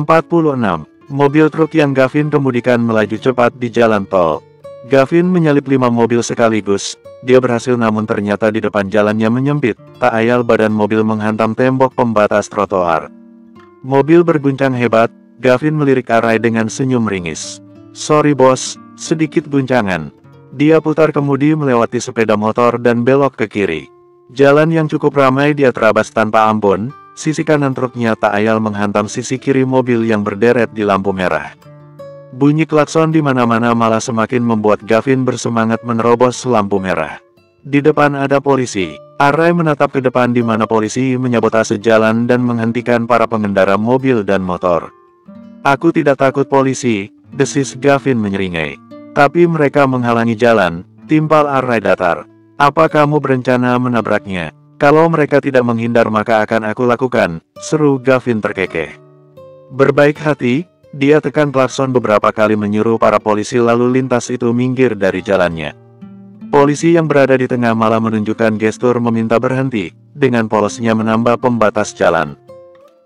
46. Mobil truk yang Gavin kemudikan melaju cepat di jalan tol. Gavin menyalip 5 mobil sekaligus. Dia berhasil, namun ternyata di depan jalannya menyempit. Tak ayal badan mobil menghantam tembok pembatas trotoar. Mobil berguncang hebat. Gavin melirik Arai dengan senyum ringis. "Sorry bos, sedikit guncangan." Dia putar kemudi melewati sepeda motor dan belok ke kiri. Jalan yang cukup ramai dia terabas tanpa ampun. Sisi kanan truknya tak ayal menghantam sisi kiri mobil yang berderet di lampu merah. Bunyi klakson di mana-mana malah semakin membuat Gavin bersemangat menerobos lampu merah. Di depan ada polisi. Arai menatap ke depan di mana polisi menyabotase jalan dan menghentikan para pengendara mobil dan motor. "Aku tidak takut polisi," desis Gavin menyeringai. "Tapi mereka menghalangi jalan," timpal Arai datar. "Apa kamu berencana menabraknya? Kalau mereka tidak menghindar maka akan aku lakukan," seru Gavin terkekeh. Berbaik hati, dia tekan klakson beberapa kali menyuruh para polisi lalu lintas itu minggir dari jalannya. Polisi yang berada di tengah malah menunjukkan gestur meminta berhenti, dengan polosnya menambah pembatas jalan.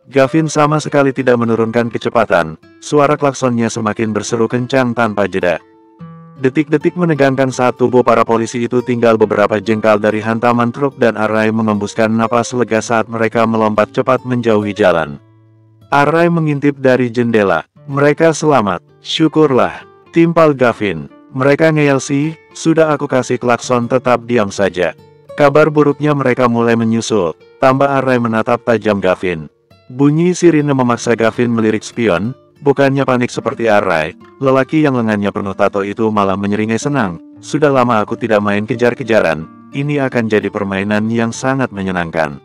Gavin sama sekali tidak menurunkan kecepatan, suara klaksonnya semakin berseru kencang tanpa jeda. Detik-detik menegangkan saat tubuh para polisi itu tinggal beberapa jengkal dari hantaman truk dan Arai mengembuskan napas lega saat mereka melompat cepat menjauhi jalan. Arai mengintip dari jendela. "Mereka selamat, syukurlah," timpal Gavin. "Mereka ngeyel sih, sudah aku kasih klakson tetap diam saja. Kabar buruknya mereka mulai menyusul," tambah Arai menatap tajam Gavin. Bunyi sirine memaksa Gavin melirik spion. Bukannya panik seperti Arai, lelaki yang lengannya penuh tato itu malah menyeringai senang. "Sudah lama aku tidak main kejar-kejaran, ini akan jadi permainan yang sangat menyenangkan."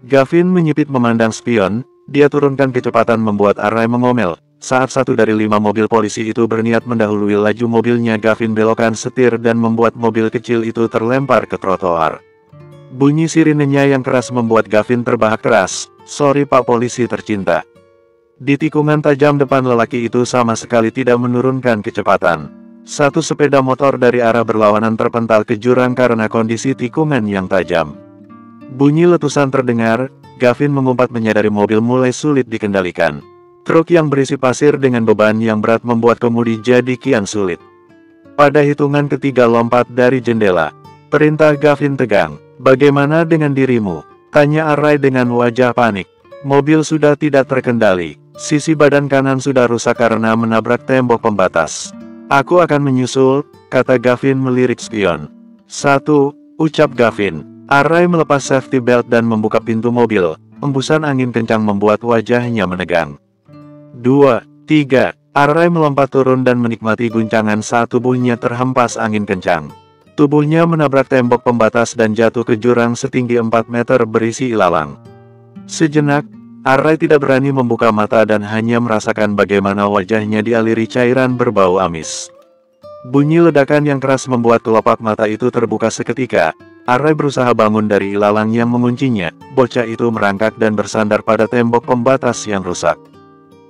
Gavin menyipit memandang spion, dia turunkan kecepatan membuat Arai mengomel. Saat satu dari 5 mobil polisi itu berniat mendahului laju mobilnya, Gavin belokkan setir dan membuat mobil kecil itu terlempar ke trotoar. Bunyi sirinenya yang keras membuat Gavin terbahak keras. "Sorry Pak Polisi tercinta." Di tikungan tajam depan lelaki itu sama sekali tidak menurunkan kecepatan. Satu sepeda motor dari arah berlawanan terpental ke jurang karena kondisi tikungan yang tajam. Bunyi letusan terdengar, Gavin mengumpat menyadari mobil mulai sulit dikendalikan. Truk yang berisi pasir dengan beban yang berat membuat kemudi jadi kian sulit. Pada hitungan ketiga lompat dari jendela. Perintah Gavin tegang. "Bagaimana dengan dirimu?" tanya Arai dengan wajah panik. Mobil sudah tidak terkendali. Sisi badan kanan sudah rusak karena menabrak tembok pembatas. "Aku akan menyusul," kata Gavin melirik spion. "1," ucap Gavin. Arai melepas safety belt dan membuka pintu mobil. Embusan angin kencang membuat wajahnya menegang. 2, 3, Arai melompat turun dan menikmati guncangan saat tubuhnya terhempas angin kencang. Tubuhnya menabrak tembok pembatas dan jatuh ke jurang setinggi 4 meter berisi ilalang. Sejenak, Arai tidak berani membuka mata dan hanya merasakan bagaimana wajahnya dialiri cairan berbau amis. Bunyi ledakan yang keras membuat kelopak mata itu terbuka seketika. Arai berusaha bangun dari ilalang yang menguncinya. Bocah itu merangkak dan bersandar pada tembok pembatas yang rusak.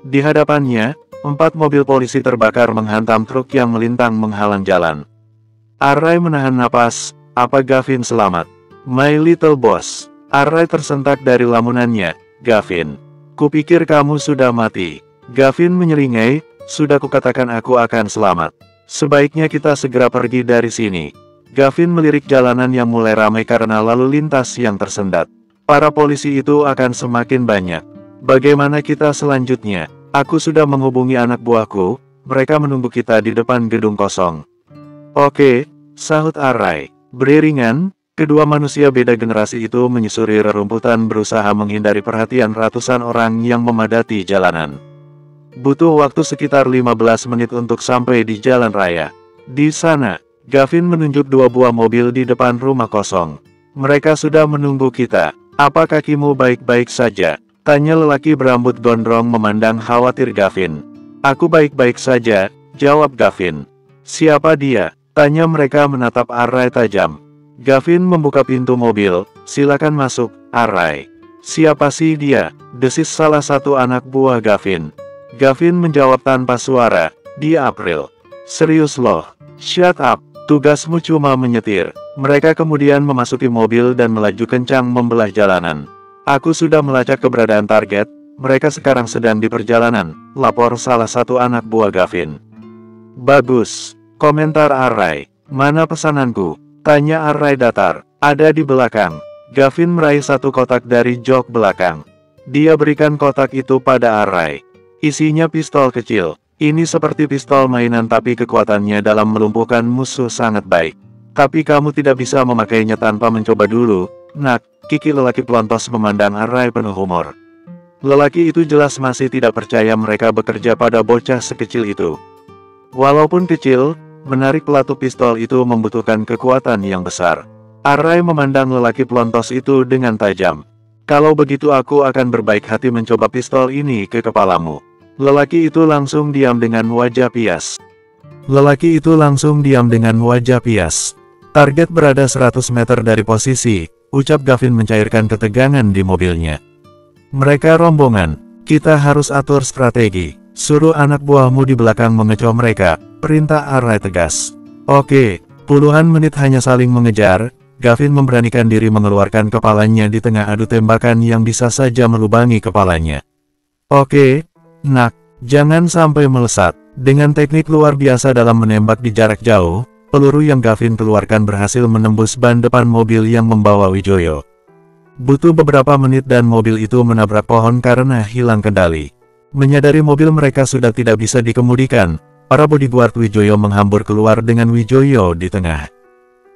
Di hadapannya, 4 mobil polisi terbakar menghantam truk yang melintang menghalang jalan. Arai menahan napas. "Apa Gavin selamat? My little boss." Arai tersentak dari lamunannya. "Gavin, kupikir kamu sudah mati." Gavin menyeringai. "Sudah kukatakan aku akan selamat. Sebaiknya kita segera pergi dari sini." Gavin melirik jalanan yang mulai ramai karena lalu lintas yang tersendat. Para polisi itu akan semakin banyak. "Bagaimana kita selanjutnya?" "Aku sudah menghubungi anak buahku, mereka menunggu kita di depan gedung kosong." "Oke," sahut Arai. Beriringan, kedua manusia beda generasi itu menyusuri rerumputan berusaha menghindari perhatian ratusan orang yang memadati jalanan. Butuh waktu sekitar 15 menit untuk sampai di jalan raya. Di sana, Gavin menunjuk 2 buah mobil di depan rumah kosong. "Mereka sudah menunggu kita. Apa kakimu baik-baik saja?" tanya lelaki berambut gondrong memandang khawatir Gavin. "Aku baik-baik saja," jawab Gavin. "Siapa dia?" tanya mereka menatap Arai tajam. Gavin membuka pintu mobil. "Silakan masuk, Arai." "Siapa sih dia?" desis salah satu anak buah Gavin. Gavin menjawab tanpa suara, "Dia April." "Serius loh?" "Shut up, tugasmu cuma menyetir." Mereka kemudian memasuki mobil dan melaju kencang membelah jalanan. "Aku sudah melacak keberadaan target, Mereka sekarang sedang di perjalanan, lapor salah satu anak buah Gavin. Bagus, komentar Array. Mana pesananku? Tanya Array datar. Ada di belakang. Gavin meraih satu kotak dari jok belakang. Dia berikan kotak itu pada Array. Isinya pistol kecil. Ini seperti pistol mainan tapi kekuatannya dalam melumpuhkan musuh sangat baik. Tapi kamu tidak bisa memakainya tanpa mencoba dulu, nak. Kiki lelaki pelontos memandang Array penuh humor. Lelaki itu jelas masih tidak percaya mereka bekerja pada bocah sekecil itu. Walaupun kecil, menarik pelatu pistol itu membutuhkan kekuatan yang besar. Array memandang lelaki pelontos itu dengan tajam. Kalau begitu aku akan berbaik hati mencoba pistol ini ke kepalamu. Lelaki itu langsung diam dengan wajah pias. Target berada 100 meter dari posisi, ucap Gavin mencairkan ketegangan di mobilnya. Mereka rombongan, kita harus atur strategi. Suruh anak buahmu di belakang mengecoh mereka, perintah Array tegas. Oke, puluhan menit hanya saling mengejar, Gavin memberanikan diri mengeluarkan kepalanya di tengah adu tembakan yang bisa saja melubangi kepalanya. Oke, nak, jangan sampai melesat. Dengan teknik luar biasa dalam menembak di jarak jauh, peluru yang Gavin keluarkan berhasil menembus ban depan mobil yang membawa Wijoyo. Butuh beberapa menit dan mobil itu menabrak pohon karena hilang kendali. Menyadari mobil mereka sudah tidak bisa dikemudikan, para bodyguard Wijoyo menghambur keluar dengan Wijoyo di tengah.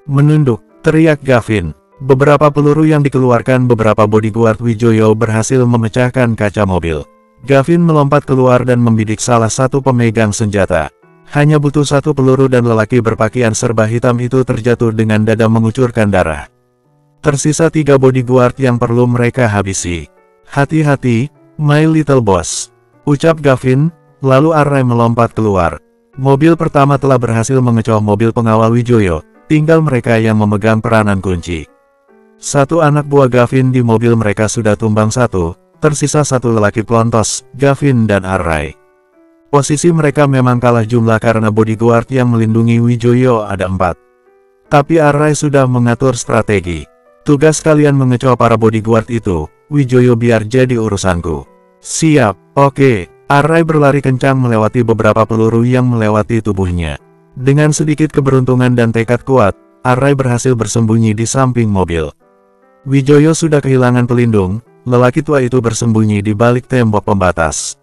Menunduk, teriak Gavin. Beberapa peluru yang dikeluarkan beberapa bodyguard Wijoyo berhasil memecahkan kaca mobil. Gavin melompat keluar dan membidik salah satu pemegang senjata. Hanya butuh satu peluru dan lelaki berpakaian serba hitam itu terjatuh dengan dada mengucurkan darah. Tersisa 3 bodyguard yang perlu mereka habisi. Hati-hati, my little boss, ucap Gavin, lalu Array melompat keluar. Mobil pertama telah berhasil mengecoh mobil pengawal Wijoyo, tinggal mereka yang memegang peranan kunci. Satu anak buah Gavin di mobil mereka sudah tumbang satu, tersisa satu lelaki pelontos, Gavin dan Array. Posisi mereka memang kalah jumlah karena bodyguard yang melindungi Wijoyo ada 4. Tapi Array sudah mengatur strategi. Tugas kalian mengecoh para bodyguard itu, Wijoyo biar jadi urusanku. Siap, oke. Array berlari kencang melewati beberapa peluru yang melewati tubuhnya. Dengan sedikit keberuntungan dan tekad kuat, Array berhasil bersembunyi di samping mobil. Wijoyo sudah kehilangan pelindung, lelaki tua itu bersembunyi di balik tembok pembatas.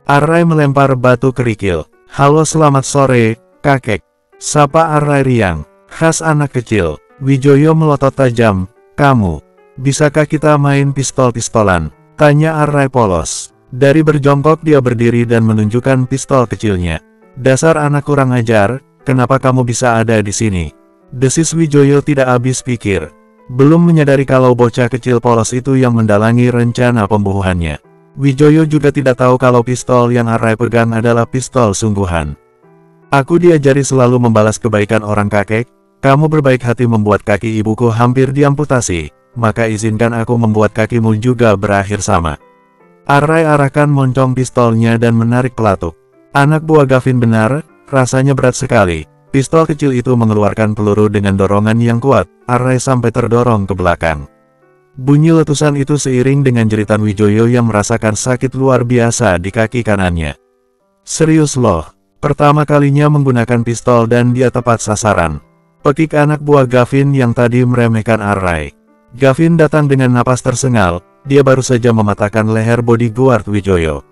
Array melempar batu kerikil. Halo selamat sore, kakek. Sapa Array riang, khas anak kecil. Wijoyo melotot tajam. Kamu, bisakah kita main pistol-pistolan? Tanya Array polos. Dari berjongkok dia berdiri dan menunjukkan pistol kecilnya. Dasar anak kurang ajar, kenapa kamu bisa ada di sini? Desis Wijoyo tidak habis pikir. Belum menyadari kalau bocah kecil polos itu yang mendalangi rencana pembunuhannya. Wijoyo juga tidak tahu kalau pistol yang Array pegang adalah pistol sungguhan. Aku diajari selalu membalas kebaikan orang kakek. Kamu berbaik hati membuat kaki ibuku hampir diamputasi, maka izinkan aku membuat kakimu juga berakhir sama. Array arahkan moncong pistolnya dan menarik pelatuk. Anak buah Gavin benar, rasanya berat sekali. Pistol kecil itu mengeluarkan peluru dengan dorongan yang kuat, Array sampai terdorong ke belakang. Bunyi letusan itu seiring dengan jeritan Wijoyo yang merasakan sakit luar biasa di kaki kanannya. Serius loh, pertama kalinya menggunakan pistol dan dia tepat sasaran. Pekik anak buah Gavin yang tadi meremehkan Array. Gavin datang dengan napas tersengal, dia baru saja mematahkan leher bodyguard Wijoyo.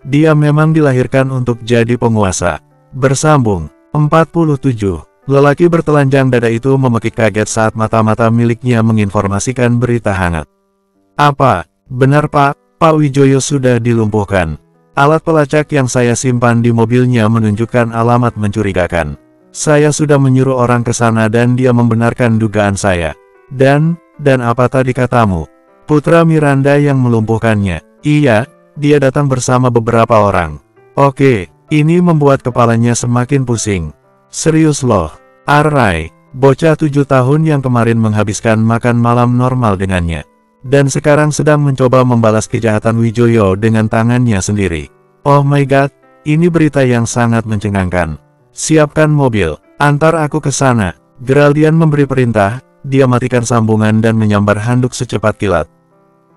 Dia memang dilahirkan untuk jadi penguasa. Bersambung. 47. Lelaki bertelanjang dada itu memekik kaget saat mata-mata miliknya menginformasikan berita hangat. Apa? Benar Pak, Pak Wijoyo sudah dilumpuhkan. Alat pelacak yang saya simpan di mobilnya menunjukkan alamat mencurigakan. Saya sudah menyuruh orang ke sana dan dia membenarkan dugaan saya. Dan apa tadi katamu? Putra Miranda yang melumpuhkannya. Iya, dia datang bersama beberapa orang. Oke, ini membuat kepalanya semakin pusing. Serius loh, Array, bocah 7 tahun yang kemarin menghabiskan makan malam normal dengannya. Dan sekarang sedang mencoba membalas kejahatan Wijoyo dengan tangannya sendiri. Oh my god, ini berita yang sangat mencengangkan. Siapkan mobil, antar aku ke sana. Geraldian memberi perintah, dia matikan sambungan dan menyambar handuk secepat kilat.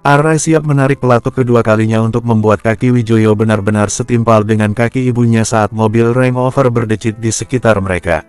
Arai siap menarik pelatuk kedua kalinya untuk membuat kaki Wijoyo benar-benar setimpal dengan kaki ibunya saat mobil Range Rover berdecit di sekitar mereka.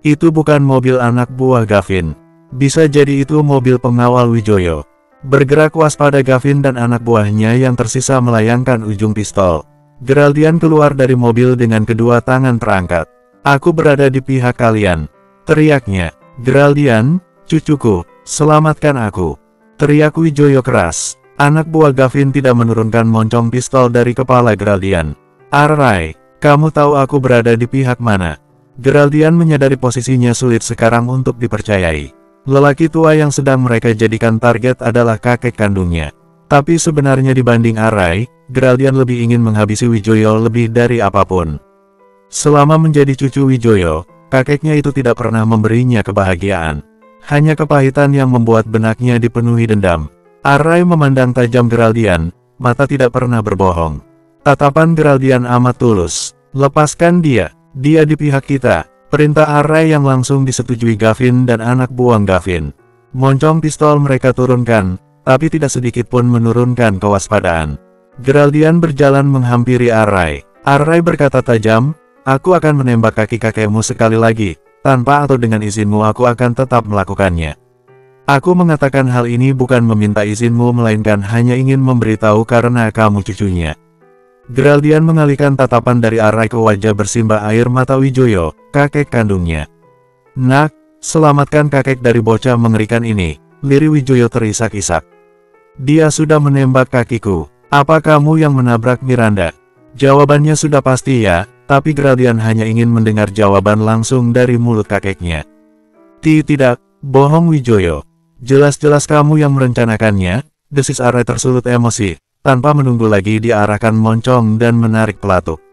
Itu bukan mobil anak buah Gavin. Bisa jadi itu mobil pengawal Wijoyo. Bergerak waspada, Gavin dan anak buahnya yang tersisa melayangkan ujung pistol. Geraldian keluar dari mobil dengan kedua tangan terangkat. "Aku berada di pihak kalian," teriaknya. "Geraldian, cucuku, selamatkan aku," teriak Wijoyo keras. Anak buah Gavin tidak menurunkan moncong pistol dari kepala Geraldian. "Arai, kamu tahu aku berada di pihak mana?" Geraldian menyadari posisinya sulit sekarang untuk dipercayai. Lelaki tua yang sedang mereka jadikan target adalah kakek kandungnya. Tapi sebenarnya dibanding Arai, Geraldian lebih ingin menghabisi Wijoyo lebih dari apapun. Selama menjadi cucu Wijoyo, kakeknya itu tidak pernah memberinya kebahagiaan. Hanya kepahitan yang membuat benaknya dipenuhi dendam. Arai memandang tajam Geraldian, mata tidak pernah berbohong. Tatapan Geraldian amat tulus. "Lepaskan dia, dia di pihak kita," perintah Arai yang langsung disetujui Gavin dan anak buah Gavin. Moncong pistol mereka turunkan, tapi tidak sedikit pun menurunkan kewaspadaan. Geraldian berjalan menghampiri Arai. Arai berkata tajam, "Aku akan menembak kaki kakekmu sekali lagi. Tanpa atau dengan izinmu aku akan tetap melakukannya. Aku mengatakan hal ini bukan meminta izinmu melainkan hanya ingin memberitahu karena kamu cucunya." Geraldian mengalihkan tatapan dari Arai ke wajah bersimbah air mata Wijoyo, kakek kandungnya. "Nak, selamatkan kakek dari bocah mengerikan ini," lirik Wijoyo terisak-isak. "Dia sudah menembak kakiku. Apa kamu yang menabrak Miranda?" Jawabannya sudah pasti ya. Tapi Geraldian hanya ingin mendengar jawaban langsung dari mulut kakeknya. "Tidak, bohong Wijoyo. Jelas-jelas kamu yang merencanakannya," desis Arai tersulut emosi. Tanpa menunggu lagi diarahkan moncong dan menarik pelatuk.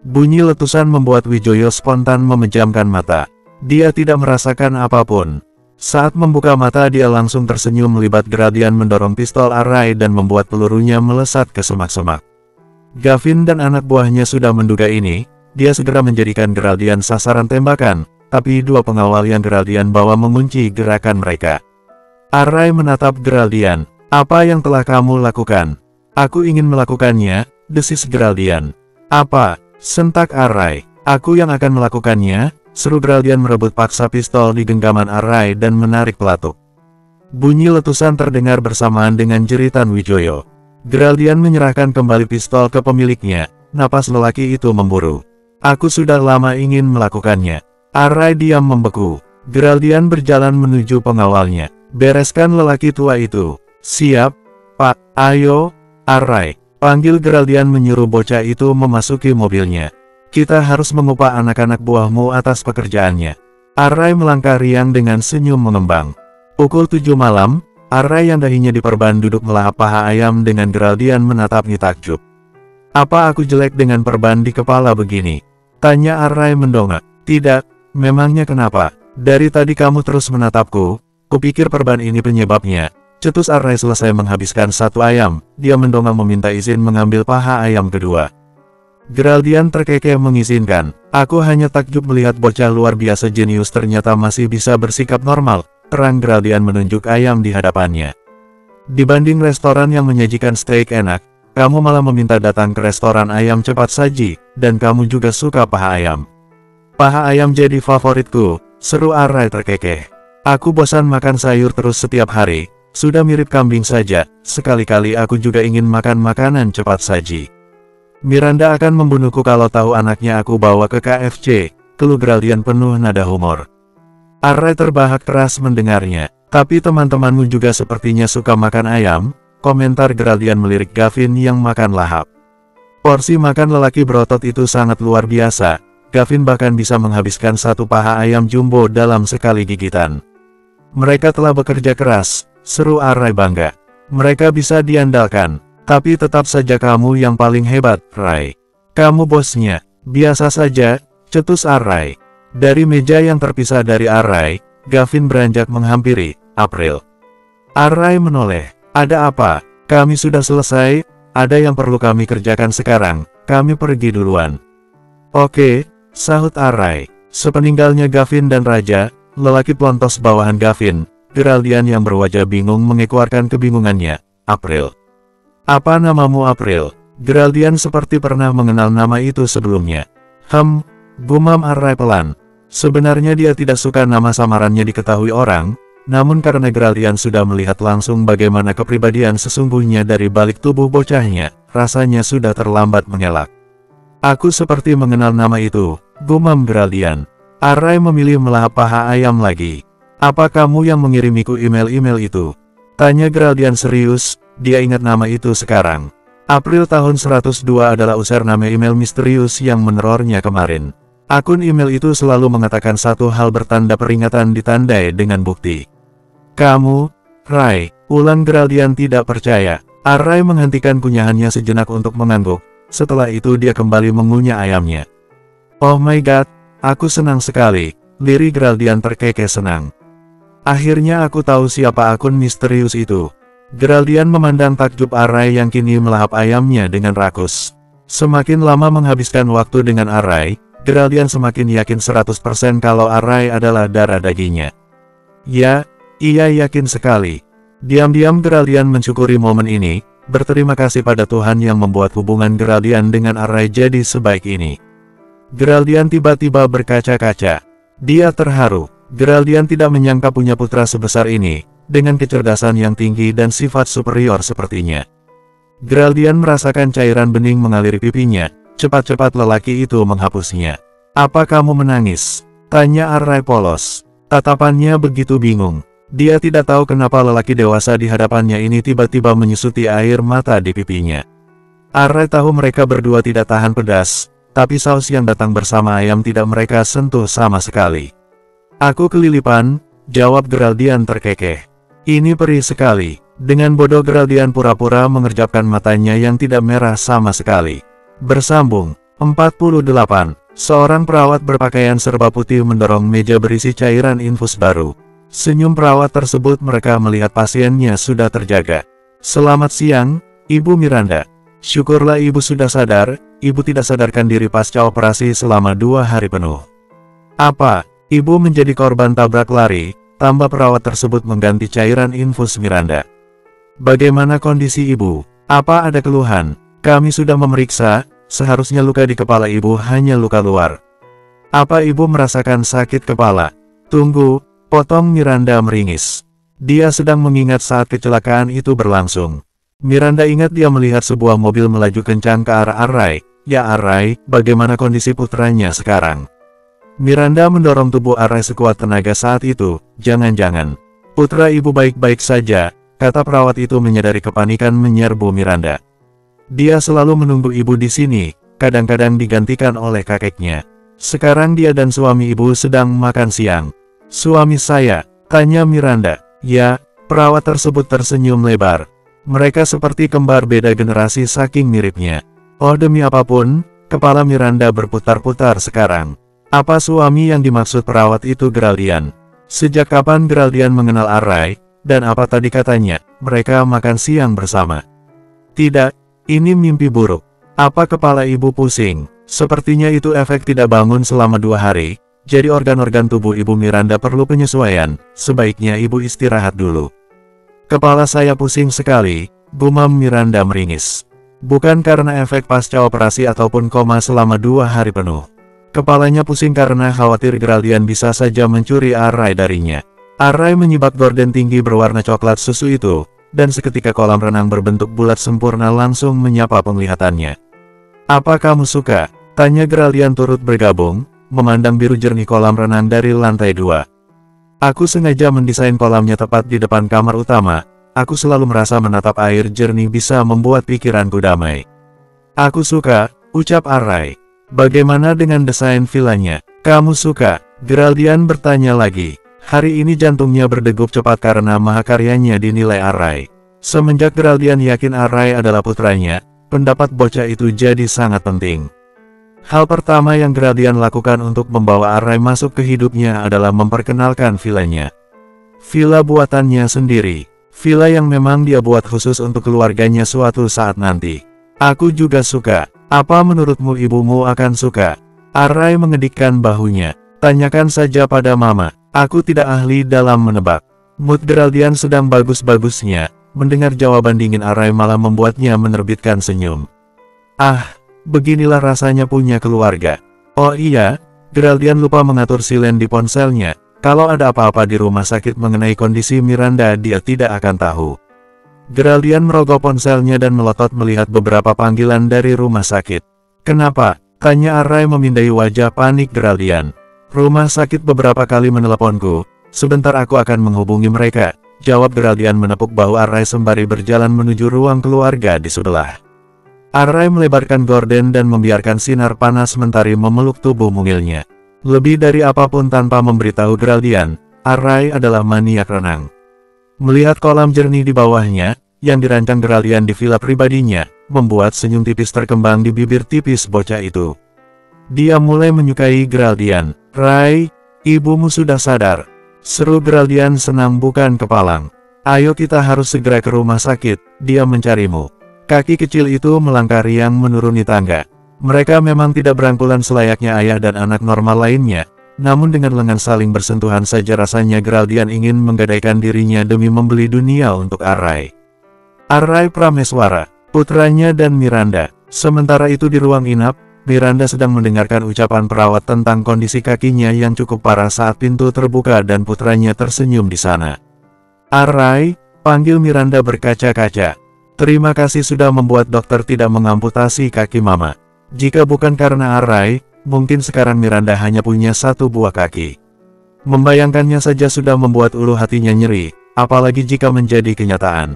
Bunyi letusan membuat Wijoyo spontan memejamkan mata. Dia tidak merasakan apapun. Saat membuka mata dia langsung tersenyum melihat Geraldian mendorong pistol Arai dan membuat pelurunya melesat ke semak-semak. Gavin dan anak buahnya sudah menduga ini. Dia segera menjadikan Geraldian sasaran tembakan, tapi dua pengawal yang Geraldian bawa mengunci gerakan mereka. Arai menatap Geraldian. "Apa yang telah kamu lakukan?" "Aku ingin melakukannya," desis Geraldian. "Apa?" sentak Arai. "Aku yang akan melakukannya," seru Geraldian merebut paksa pistol di genggaman Arai dan menarik pelatuk. Bunyi letusan terdengar bersamaan dengan jeritan Wijoyo. Geraldian menyerahkan kembali pistol ke pemiliknya. Napas lelaki itu memburu. "Aku sudah lama ingin melakukannya." Arai diam membeku. Geraldian berjalan menuju pengawalnya. "Bereskan lelaki tua itu." "Siap, Pak." "Ayo, Arai," panggil Geraldian menyuruh bocah itu memasuki mobilnya. "Kita harus mengupah anak-anak buahmu atas pekerjaannya." Arai melangkah riang dengan senyum mengembang. Pukul 7 malam, Arai yang dahinya diperban duduk melahap paha ayam dengan Geraldian menatapnya takjub. "Apa aku jelek dengan perban di kepala begini?" tanya Arai mendongak. "Tidak, memangnya kenapa? Dari tadi kamu terus menatapku, kupikir perban ini penyebabnya," cetus Arai selesai menghabiskan satu ayam. Dia mendongak meminta izin mengambil paha ayam kedua. Geraldian terkekeh mengizinkan. "Aku hanya takjub melihat bocah luar biasa jenius ternyata masih bisa bersikap normal," terang Geraldian menunjuk ayam di hadapannya. "Dibanding restoran yang menyajikan steak enak, kamu malah meminta datang ke restoran ayam cepat saji, dan kamu juga suka paha ayam." "Paha ayam jadi favoritku," seru Arai terkekeh. "Aku bosan makan sayur terus setiap hari, sudah mirip kambing saja, sekali-kali aku juga ingin makan makanan cepat saji." "Miranda akan membunuhku kalau tahu anaknya aku bawa ke KFC," keluh Geraldian penuh nada humor. Arai terbahak keras mendengarnya. "Tapi teman-temanmu juga sepertinya suka makan ayam," komentar Geraldian melirik Gavin yang makan lahap. Porsi makan lelaki berotot itu sangat luar biasa. Gavin bahkan bisa menghabiskan satu paha ayam jumbo dalam sekali gigitan. "Mereka telah bekerja keras," seru Arai bangga. "Mereka bisa diandalkan. Tapi tetap saja kamu yang paling hebat, Rai. Kamu bosnya." "Biasa saja," cetus Arai. Dari meja yang terpisah dari Arai, Gavin beranjak menghampiri April. Arai menoleh. "Ada apa? Kami sudah selesai, ada yang perlu kami kerjakan sekarang, kami pergi duluan." "Oke," sahut Arai. Sepeninggalnya Gavin dan Raja, lelaki pelontos bawahan Gavin, Geraldian yang berwajah bingung mengeluarkan kebingungannya. April. Apa namamu April? Geraldian seperti pernah mengenal nama itu sebelumnya. Gumam Array pelan. Sebenarnya dia tidak suka nama samarannya diketahui orang, namun karena Geraldian sudah melihat langsung bagaimana kepribadian sesungguhnya dari balik tubuh bocahnya, rasanya sudah terlambat mengelak. Aku seperti mengenal nama itu, gumam Geraldian. Array memilih melahap paha ayam lagi. Apa kamu yang mengirimiku email-email itu? Tanya Geraldian serius, dia ingat nama itu sekarang. April tahun 102 adalah username email misterius yang menerornya kemarin. Akun email itu selalu mengatakan satu hal bertanda peringatan ditandai dengan bukti. Kamu, Rai, ulang Geraldian tidak percaya. Array menghentikan kunyahannya sejenak untuk mengangguk. Setelah itu dia kembali mengunyah ayamnya. Oh my god, aku senang sekali. Lirik Geraldian terkekeh senang. Akhirnya aku tahu siapa akun misterius itu. Geraldian memandang takjub Array yang kini melahap ayamnya dengan rakus. Semakin lama menghabiskan waktu dengan Array, Geraldian semakin yakin 100% kalau Array adalah darah dagingnya. Ya, ia yakin sekali. Diam-diam Geraldian mensyukuri momen ini, berterima kasih pada Tuhan yang membuat hubungan Geraldian dengan Array jadi sebaik ini. Geraldian tiba-tiba berkaca-kaca. Dia terharu. Geraldian tidak menyangka punya putra sebesar ini, dengan kecerdasan yang tinggi dan sifat superior sepertinya. Geraldian merasakan cairan bening mengaliri pipinya, cepat-cepat lelaki itu menghapusnya. Apa kamu menangis? Tanya Array polos. Tatapannya begitu bingung. Dia tidak tahu kenapa lelaki dewasa di hadapannya ini tiba-tiba menyusuti air mata di pipinya. Array tahu mereka berdua tidak tahan pedas, tapi saus yang datang bersama ayam tidak mereka sentuh sama sekali. Aku kelilipan, jawab Geraldian terkekeh. Ini perih sekali. Dengan bodoh Geraldian pura-pura mengerjapkan matanya yang tidak merah sama sekali. Bersambung. 48. Seorang perawat berpakaian serba putih mendorong meja berisi cairan infus baru. Senyum perawat tersebut mereka melihat pasiennya sudah terjaga. Selamat siang, Ibu Miranda. Syukurlah Ibu sudah sadar, Ibu tidak sadarkan diri pasca operasi selama 2 hari penuh. Apa, Ibu menjadi korban tabrak lari? Tambah perawat tersebut mengganti cairan infus Miranda. Bagaimana kondisi Ibu? Apa ada keluhan? Kami sudah memeriksa, seharusnya luka di kepala Ibu hanya luka luar. Apa Ibu merasakan sakit kepala? Tunggu, potong Miranda meringis. Dia sedang mengingat saat kecelakaan itu berlangsung. Miranda ingat dia melihat sebuah mobil melaju kencang ke arah Array. Ya Array, bagaimana kondisi putranya sekarang? Miranda mendorong tubuh Array sekuat tenaga saat itu. Jangan-jangan putra Ibu baik-baik saja, kata perawat itu menyadari kepanikan menyerbu Miranda. Dia selalu menunggu Ibu di sini, kadang-kadang digantikan oleh kakeknya. Sekarang dia dan suami Ibu sedang makan siang. Suami saya? Tanya Miranda. Ya, perawat tersebut tersenyum lebar. Mereka seperti kembar beda generasi saking miripnya. Oh demi apapun, kepala Miranda berputar-putar sekarang. Apa suami yang dimaksud perawat itu Geraldian? Sejak kapan Geraldian mengenal Array? Dan apa tadi katanya, mereka makan siang bersama? Tidak, ini mimpi buruk. Apa kepala Ibu pusing? Sepertinya itu efek tidak bangun selama 2 hari, jadi organ-organ tubuh Ibu Miranda perlu penyesuaian, sebaiknya Ibu istirahat dulu. Kepala saya pusing sekali, gumam Miranda meringis. Bukan karena efek pasca operasi ataupun koma selama 2 hari penuh. Kepalanya pusing karena khawatir Geraldian bisa saja mencuri Array darinya. Array menyibak gorden tinggi berwarna coklat susu itu, dan seketika kolam renang berbentuk bulat sempurna langsung menyapa penglihatannya. Apa kamu suka? Tanya Geraldian turut bergabung, memandang biru jernih kolam renang dari lantai 2. Aku sengaja mendesain kolamnya tepat di depan kamar utama. Aku selalu merasa menatap air jernih bisa membuat pikiranku damai. Aku suka, ucap Array. Bagaimana dengan desain villanya? Kamu suka? Geraldian bertanya lagi. Hari ini jantungnya berdegup cepat karena mahakaryanya dinilai Array. Semenjak Geraldian yakin Array adalah putranya, pendapat bocah itu jadi sangat penting. Hal pertama yang Geraldian lakukan untuk membawa Array masuk ke hidupnya adalah memperkenalkan villanya. Villa buatannya sendiri. Villa yang memang dia buat khusus untuk keluarganya suatu saat nanti. Aku juga suka. Apa menurutmu ibumu akan suka? Array mengedikkan bahunya. Tanyakan saja pada mama. Aku tidak ahli dalam menebak. Mood Geraldian sedang bagus-bagusnya. Mendengar jawaban dingin Arai malah membuatnya menerbitkan senyum. Ah, beginilah rasanya punya keluarga. Oh iya, Geraldian lupa mengatur silen di ponselnya. Kalau ada apa-apa di rumah sakit mengenai kondisi Miranda dia tidak akan tahu. Geraldian merogoh ponselnya dan melotot melihat beberapa panggilan dari rumah sakit. Kenapa? Tanya Arai memindai wajah panik Geraldian. Rumah sakit beberapa kali meneleponku. Sebentar aku akan menghubungi mereka. Jawab Geraldian menepuk bahu Arai sembari berjalan menuju ruang keluarga di sebelah. Arai melebarkan gorden dan membiarkan sinar panas mentari memeluk tubuh mungilnya. Lebih dari apapun tanpa memberitahu Geraldian, Arai adalah maniak renang. Melihat kolam jernih di bawahnya, yang dirancang Geraldian di villa pribadinya, membuat senyum tipis terkembang di bibir tipis bocah itu. Dia mulai menyukai Geraldian. Rai, ibumu sudah sadar. Seru Geraldian senang bukan kepalang. Ayo kita harus segera ke rumah sakit, dia mencarimu. Kaki kecil itu melangkah riang menuruni tangga. Mereka memang tidak berangkulan selayaknya ayah dan anak normal lainnya, namun dengan lengan saling bersentuhan saja rasanya Geraldian ingin menggadaikan dirinya demi membeli dunia untuk Arai. Arai Prameswara, putranya dan Miranda. Sementara itu di ruang inap, Miranda sedang mendengarkan ucapan perawat tentang kondisi kakinya yang cukup parah saat pintu terbuka dan putranya tersenyum di sana. Arai, panggil Miranda berkaca-kaca. Terima kasih sudah membuat dokter tidak mengamputasi kaki mama. Jika bukan karena Arai, mungkin sekarang Miranda hanya punya satu buah kaki. Membayangkannya saja sudah membuat ulu hatinya nyeri, apalagi jika menjadi kenyataan.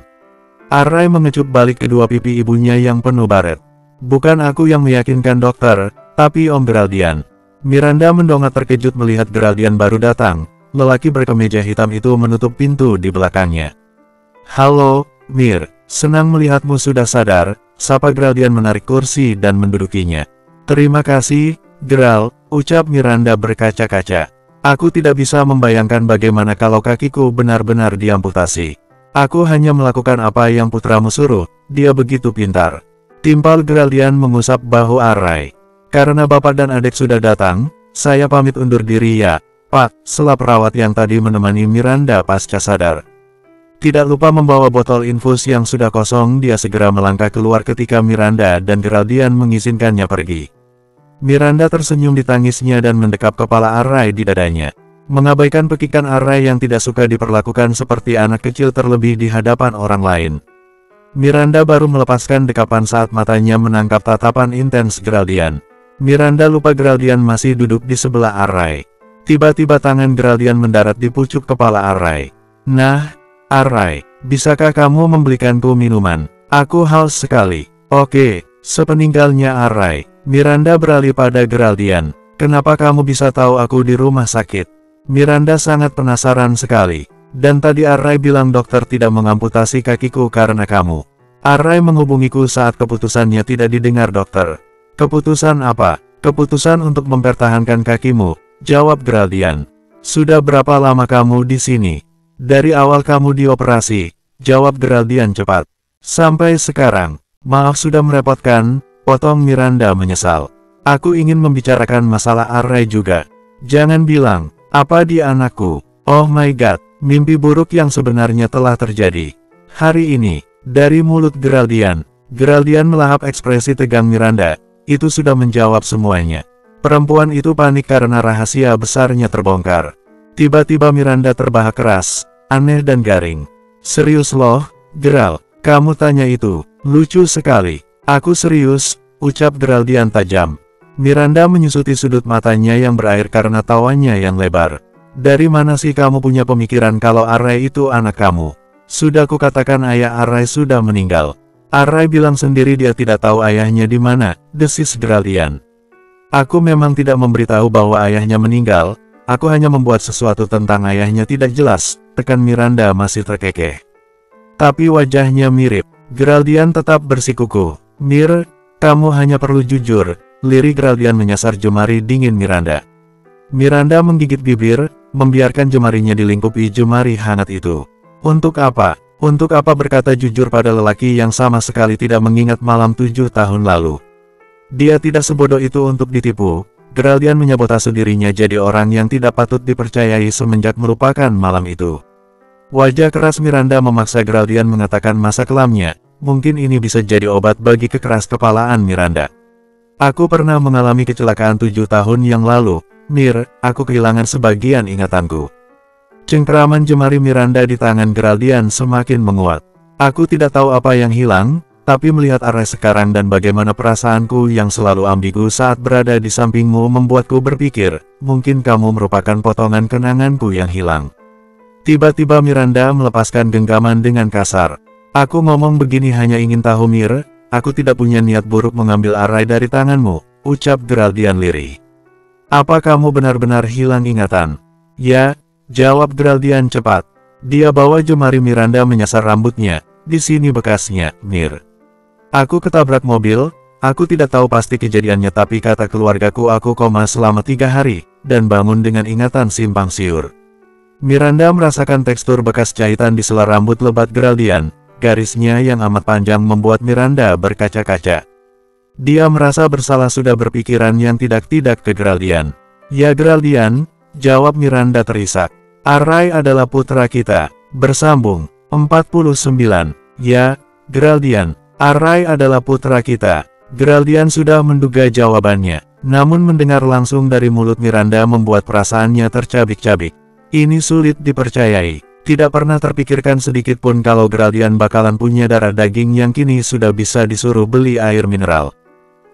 Arai mengecup balik kedua pipi ibunya yang penuh baret. Bukan aku yang meyakinkan dokter, tapi Om Geraldian. Miranda mendongak terkejut melihat Geraldian baru datang. Lelaki berkemeja hitam itu menutup pintu di belakangnya. Halo, Mir, senang melihatmu sudah sadar, sapa Geraldian menarik kursi dan mendudukinya. Terima kasih, Geral, ucap Miranda berkaca-kaca. Aku tidak bisa membayangkan bagaimana kalau kakiku benar-benar diamputasi. Aku hanya melakukan apa yang putramu suruh, dia begitu pintar. Timpal Geraldian mengusap bahu Arai. Karena bapak dan adik sudah datang, saya pamit undur diri ya, Pak, sela perawat yang tadi menemani Miranda pasca sadar. Tidak lupa membawa botol infus yang sudah kosong, dia segera melangkah keluar ketika Miranda dan Geraldian mengizinkannya pergi. Miranda tersenyum di tangisnya dan mendekap kepala Arai di dadanya. Mengabaikan pekikan Arai yang tidak suka diperlakukan seperti anak kecil terlebih di hadapan orang lain. Miranda baru melepaskan dekapan saat matanya menangkap tatapan intens Geraldian. Miranda lupa Geraldian masih duduk di sebelah Arai. Tiba-tiba tangan Geraldian mendarat di pucuk kepala Arai. Nah, Arai, bisakah kamu membelikanku minuman? Aku haus sekali. Oke, sepeninggalnya Arai, Miranda beralih pada Geraldian. Kenapa kamu bisa tahu aku di rumah sakit? Miranda sangat penasaran sekali. Dan tadi Arai bilang dokter tidak mengamputasi kakiku karena kamu. Arai menghubungiku saat keputusannya tidak didengar dokter. Keputusan apa? Keputusan untuk mempertahankan kakimu, jawab Geraldian. Sudah berapa lama kamu di sini? Dari awal kamu dioperasi, jawab Geraldian cepat. Sampai sekarang. Maaf sudah merepotkan, potong Miranda menyesal. Aku ingin membicarakan masalah Arai juga. Jangan bilang, apa dia anakku? Oh my god. Mimpi buruk yang sebenarnya telah terjadi. Hari ini, dari mulut Geraldian. Geraldian melahap ekspresi tegang Miranda. Itu sudah menjawab semuanya. Perempuan itu panik karena rahasia besarnya terbongkar. Tiba-tiba Miranda terbahak keras, aneh dan garing. Serius loh, Geral, kamu tanya itu, lucu sekali. Aku serius, ucap Geraldian tajam. Miranda menyusuti sudut matanya yang berair karena tawanya yang lebar. Dari mana sih kamu punya pemikiran kalau Arai itu anak kamu? Sudah kukatakan ayah Arai sudah meninggal. Arai bilang sendiri dia tidak tahu ayahnya di mana, desis Geraldian. Aku memang tidak memberitahu bahwa ayahnya meninggal, aku hanya membuat sesuatu tentang ayahnya tidak jelas, tekan Miranda masih terkekeh. Tapi wajahnya mirip. Geraldian tetap bersikukuh. Mir, kamu hanya perlu jujur, lirik Geraldian menyasar jemari dingin Miranda. Miranda menggigit bibir, membiarkan jemarinya dilingkupi jemari hangat itu. Untuk apa? Untuk apa berkata jujur pada lelaki yang sama sekali tidak mengingat malam 7 tahun lalu? Dia tidak sebodoh itu untuk ditipu. Geraldian menyabotase dirinya jadi orang yang tidak patut dipercayai semenjak melupakan malam itu. Wajah keras Miranda memaksa Geraldian mengatakan masa kelamnya. Mungkin ini bisa jadi obat bagi kekeras kepalaan Miranda. Aku pernah mengalami kecelakaan 7 tahun yang lalu, Mir, aku kehilangan sebagian ingatanku. Cengkeraman jemari Miranda di tangan Geraldian semakin menguat. Aku tidak tahu apa yang hilang, tapi melihat Arai sekarang dan bagaimana perasaanku yang selalu ambigu saat berada di sampingmu membuatku berpikir, mungkin kamu merupakan potongan kenanganku yang hilang. Tiba-tiba Miranda melepaskan genggaman dengan kasar. Aku ngomong begini hanya ingin tahu Mir, aku tidak punya niat buruk mengambil Arai dari tanganmu, ucap Geraldian lirih. Apa kamu benar-benar hilang ingatan? Ya, jawab Geraldian cepat. Dia bawa jemari Miranda menyasar rambutnya, di sini bekasnya, Mir. Aku ketabrak mobil, aku tidak tahu pasti kejadiannya tapi kata keluargaku aku koma selama 3 hari, dan bangun dengan ingatan simpang siur. Miranda merasakan tekstur bekas jahitan di sela rambut lebat Geraldian, garisnya yang amat panjang membuat Miranda berkaca-kaca. Dia merasa bersalah sudah berpikiran yang tidak-tidak ke Geraldian. Ya Geraldian, jawab Miranda terisak. Arai adalah putra kita. Bersambung. 49. Ya, Geraldian. Arai adalah putra kita. Geraldian sudah menduga jawabannya. Namun mendengar langsung dari mulut Miranda membuat perasaannya tercabik-cabik. Ini sulit dipercayai. Tidak pernah terpikirkan sedikit pun kalau Geraldian bakalan punya darah daging yang kini sudah bisa disuruh beli air mineral.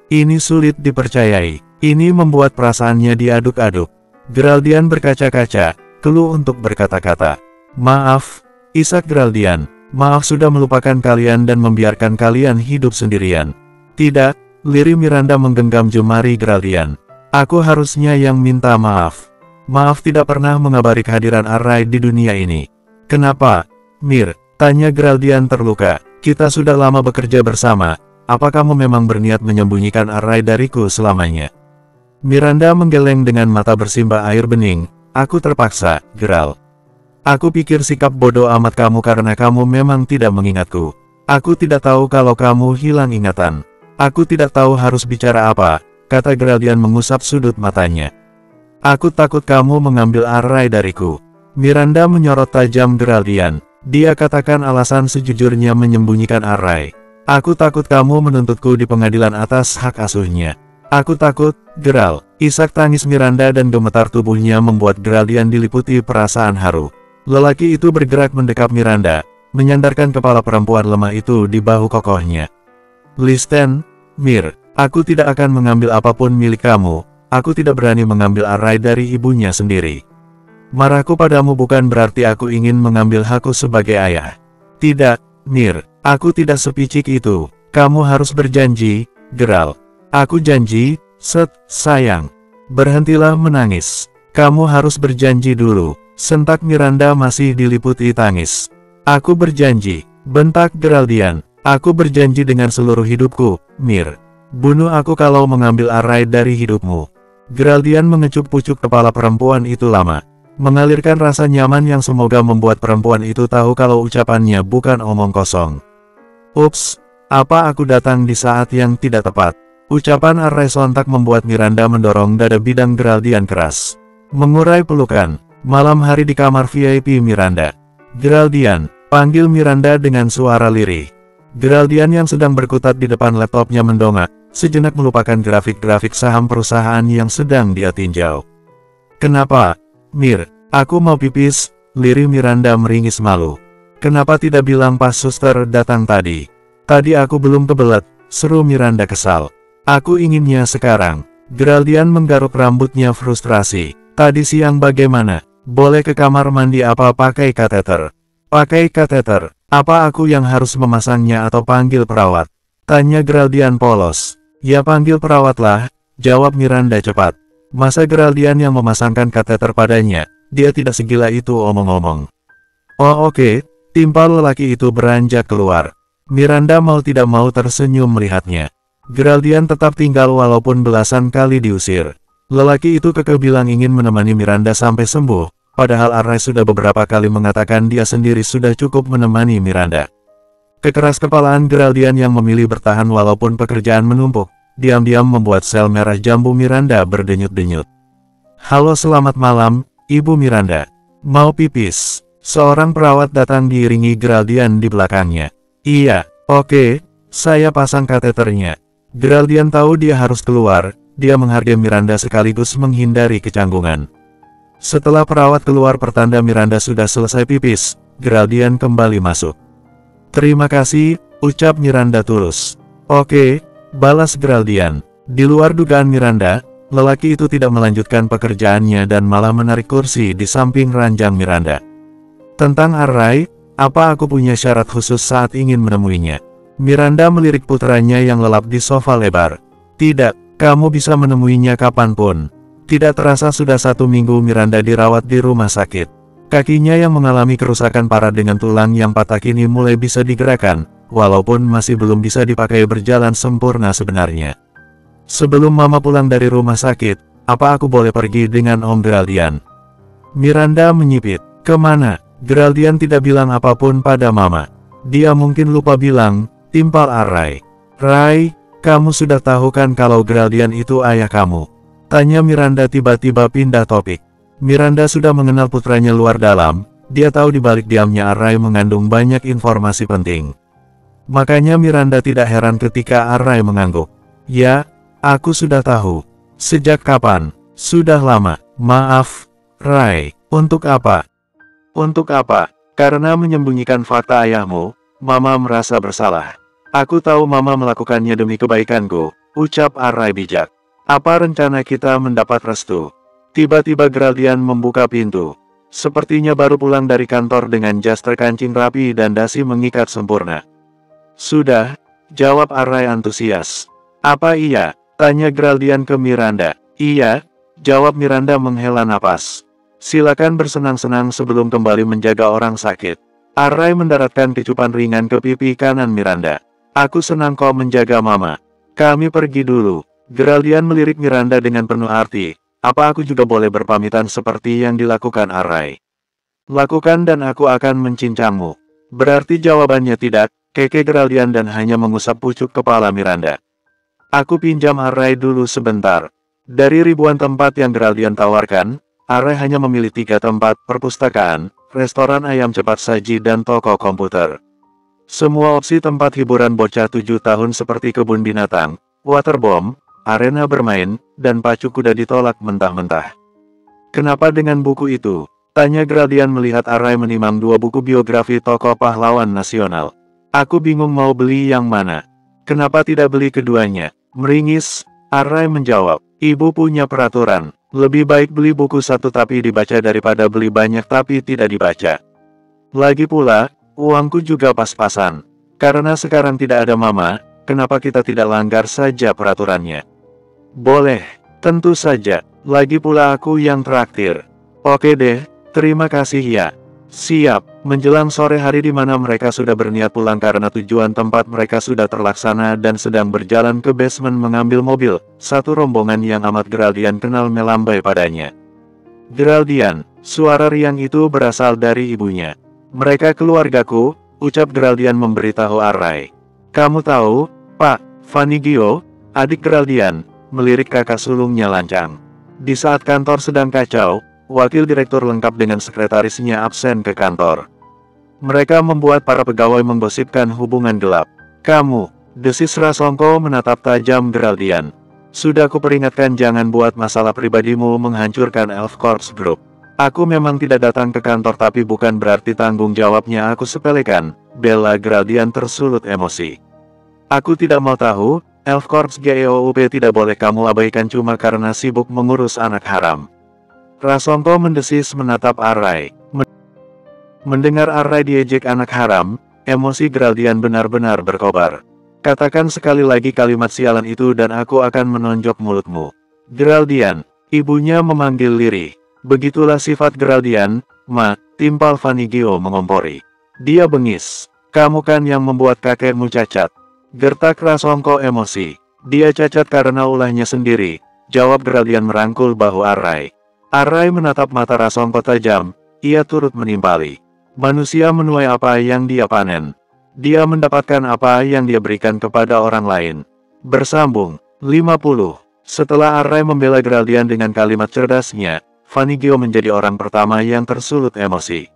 Ini sulit dipercayai. Ini membuat perasaannya diaduk-aduk. Geraldian berkaca-kaca, keluh untuk berkata-kata. Maaf, isak Geraldian. Maaf sudah melupakan kalian dan membiarkan kalian hidup sendirian. Tidak, lirih Miranda menggenggam jemari Geraldian. Aku harusnya yang minta maaf. Maaf tidak pernah mengabari kehadiran Arai di dunia ini. Kenapa, Mir? Tanya Geraldian terluka. Kita sudah lama bekerja bersama. Apa kamu memang berniat menyembunyikan Arai dariku selamanya? Miranda menggeleng dengan mata bersimbah air bening. Aku terpaksa, Geral. Aku pikir sikap bodoh amat kamu karena kamu memang tidak mengingatku. Aku tidak tahu kalau kamu hilang ingatan. Aku tidak tahu harus bicara apa, kata Geraldian mengusap sudut matanya. Aku takut kamu mengambil Arai dariku. Miranda menyorot tajam Geraldian. Dia katakan alasan sejujurnya menyembunyikan Arai. Aku takut kamu menuntutku di pengadilan atas hak asuhnya. Aku takut, Geral. Isak tangis Miranda dan gemetar tubuhnya membuat Geraldian diliputi perasaan haru. Lelaki itu bergerak mendekap Miranda, menyandarkan kepala perempuan lemah itu di bahu kokohnya. Listen, Mir, aku tidak akan mengambil apapun milik kamu. Aku tidak berani mengambil Arai dari ibunya sendiri. Marahku padamu bukan berarti aku ingin mengambil hakku sebagai ayah. Tidak, Mir, aku tidak sepicik itu. Kamu harus berjanji, Geral. Aku janji, sayang. Berhentilah menangis. Kamu harus berjanji dulu. Sentak Miranda masih diliputi tangis. Aku berjanji, bentak Geraldian. Aku berjanji dengan seluruh hidupku, Mir. Bunuh aku kalau mengambil Arai dari hidupmu. Geraldian mengecup pucuk kepala perempuan itu lama. Mengalirkan rasa nyaman yang semoga membuat perempuan itu tahu kalau ucapannya bukan omong kosong. Ups, apa aku datang di saat yang tidak tepat? Ucapan Arai sontak membuat Miranda mendorong dada bidang Geraldian keras. Mengurai pelukan. Malam hari di kamar VIP Miranda. Geraldian, panggil Miranda dengan suara lirih. Geraldian yang sedang berkutat di depan laptopnya mendongak, sejenak melupakan grafik-grafik saham perusahaan yang sedang dia tinjau. Kenapa, Mir? Aku mau pipis, lirih Miranda meringis malu. Kenapa tidak bilang pas suster datang tadi? Tadi aku belum kebelet, seru Miranda kesal. Aku inginnya sekarang. Geraldian menggaruk rambutnya frustrasi. Tadi siang bagaimana? Boleh ke kamar mandi apa pakai kateter? Pakai kateter. Apa aku yang harus memasangnya atau panggil perawat? Tanya Geraldian polos. Ya panggil perawatlah, jawab Miranda cepat. Masa Geraldian yang memasangkan kateter padanya? Dia tidak segila itu omong-omong. Oh oke, timpal lelaki itu beranjak keluar. Miranda mau tidak mau tersenyum melihatnya. Geraldian tetap tinggal walaupun belasan kali diusir. Lelaki itu kekeh bilang ingin menemani Miranda sampai sembuh, padahal Arai sudah beberapa kali mengatakan dia sendiri sudah cukup menemani Miranda. Kekeras kepalaan Geraldian yang memilih bertahan walaupun pekerjaan menumpuk, diam-diam membuat sel merah jambu Miranda berdenyut-denyut. Halo selamat malam, Ibu Miranda. Mau pipis? Seorang perawat datang diiringi Geraldian di belakangnya. Iya, oke, saya pasang kateternya. Geraldian tahu dia harus keluar, dia menghargai Miranda sekaligus menghindari kecanggungan. Setelah perawat keluar pertanda Miranda sudah selesai pipis, Geraldian kembali masuk. Terima kasih, ucap Miranda tulus. Oke, balas Geraldian. Di luar dugaan Miranda, lelaki itu tidak melanjutkan pekerjaannya dan malah menarik kursi di samping ranjang Miranda. Tentang Array, apa aku punya syarat khusus saat ingin menemuinya? Miranda melirik putranya yang lelap di sofa lebar. Tidak, kamu bisa menemuinya kapanpun. Tidak terasa sudah 1 minggu Miranda dirawat di rumah sakit. Kakinya yang mengalami kerusakan parah dengan tulang yang patah kini mulai bisa digerakkan, walaupun masih belum bisa dipakai berjalan sempurna sebenarnya. Sebelum Mama pulang dari rumah sakit, apa aku boleh pergi dengan Om Geraldian? Miranda menyipit. Kemana? Geraldian tidak bilang apapun pada Mama. Dia mungkin lupa bilang, timpal Array. Ray, kamu sudah tahu kan kalau Geraldian itu ayah kamu? Tanya Miranda tiba-tiba pindah topik. Miranda sudah mengenal putranya luar dalam, dia tahu di balik diamnya Array mengandung banyak informasi penting. Makanya Miranda tidak heran ketika Array mengangguk. Ya, aku sudah tahu. Sejak kapan? Sudah lama. Maaf, Ray. Untuk apa? Untuk apa? Karena menyembunyikan fakta ayahmu, Mama merasa bersalah. Aku tahu Mama melakukannya demi kebaikanku, ucap Array bijak. Apa rencana kita mendapat restu? Tiba-tiba Geraldian membuka pintu. Sepertinya baru pulang dari kantor dengan jas terkancing rapi dan dasi mengikat sempurna. Sudah, jawab Array antusias. Apa iya? Tanya Geraldian ke Miranda. Iya, jawab Miranda menghela napas. Silakan bersenang-senang sebelum kembali menjaga orang sakit. Array mendaratkan kecupan ringan ke pipi kanan Miranda. Aku senang kau menjaga Mama. Kami pergi dulu. Geraldian melirik Miranda dengan penuh arti. Apa aku juga boleh berpamitan seperti yang dilakukan Array? Lakukan dan aku akan mencincangmu. Berarti jawabannya tidak, keke Geraldian dan hanya mengusap pucuk kepala Miranda. Aku pinjam Array dulu sebentar. Dari ribuan tempat yang Geraldian tawarkan, Array hanya memilih 3 tempat: perpustakaan, restoran ayam cepat saji dan toko komputer. Semua opsi tempat hiburan bocah 7 tahun seperti kebun binatang, waterbomb, arena bermain, dan pacu kuda ditolak mentah-mentah. Kenapa dengan buku itu? Tanya Geraldian melihat Array menimang 2 buku biografi tokoh pahlawan nasional. Aku bingung mau beli yang mana. Kenapa tidak beli keduanya? Meringis, Array menjawab. Ibu punya peraturan. Lebih baik beli buku 1 tapi dibaca daripada beli banyak tapi tidak dibaca. Lagi pula, uangku juga pas-pasan. Karena sekarang tidak ada Mama, kenapa kita tidak langgar saja peraturannya? Boleh, tentu saja. Lagi pula aku yang traktir. Oke deh, terima kasih ya. Siap. Menjelang sore hari di mana mereka sudah berniat pulang karena tujuan tempat mereka sudah terlaksana dan sedang berjalan ke basement mengambil mobil, satu rombongan yang amat Geraldian kenal melambai padanya. Geraldian, suara riang itu berasal dari ibunya. Mereka keluargaku, ucap Geraldian memberitahu Array. Kamu tahu, Pak, Vanigio, adik Geraldian, melirik kakak sulungnya lancang. Di saat kantor sedang kacau, wakil direktur lengkap dengan sekretarisnya absen ke kantor. Mereka membuat para pegawai menggosipkan hubungan gelap. Kamu, desis Rasongko menatap tajam Geraldian. Sudah kuperingatkan jangan buat masalah pribadimu menghancurkan Elf Corps Group. Aku memang tidak datang ke kantor tapi bukan berarti tanggung jawabnya aku sepelekan, bela Geraldian tersulut emosi. Aku tidak mau tahu, Elf Corps GEOUP tidak boleh kamu abaikan cuma karena sibuk mengurus anak haram. Rasongko mendesis menatap Array. Mendengar Array diejek anak haram, emosi Geraldian benar-benar berkobar. Katakan sekali lagi kalimat sialan itu dan aku akan menonjok mulutmu. Geraldian, ibunya memanggil lirih. Begitulah sifat Geraldian, Ma, timpal Vanigio mengompori. Dia bengis. Kamu kan yang membuat kakekmu cacat. Gertak Rasongko emosi. Dia cacat karena ulahnya sendiri, jawab Geraldian merangkul bahu Array. Array menatap mata Rasongko tajam, ia turut menimpali. Manusia menuai apa yang dia panen. Dia mendapatkan apa yang dia berikan kepada orang lain. Bersambung, 50. Setelah Array membela Geraldian dengan kalimat cerdasnya, Vanigio menjadi orang pertama yang tersulut emosi.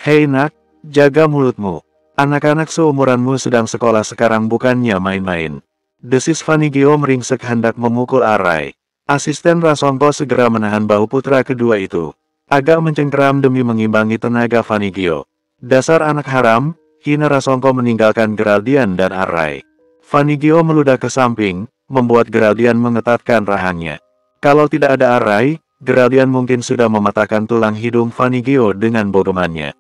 Hei nak, jaga mulutmu. Anak-anak seumuranmu sedang sekolah sekarang bukannya main-main. Desis Vanigio meringsek hendak memukul Arai. Asisten Rasongko segera menahan bahu putra kedua itu. Agak mencengkeram demi mengimbangi tenaga Vanigio. Dasar anak haram, hina Rasongko meninggalkan Geraldian dan Arai. Vanigio meludah ke samping, membuat Geraldian mengetatkan rahangnya. Kalau tidak ada Arai, Geraldian mungkin sudah mematahkan tulang hidung Vanigio dengan bodomannya.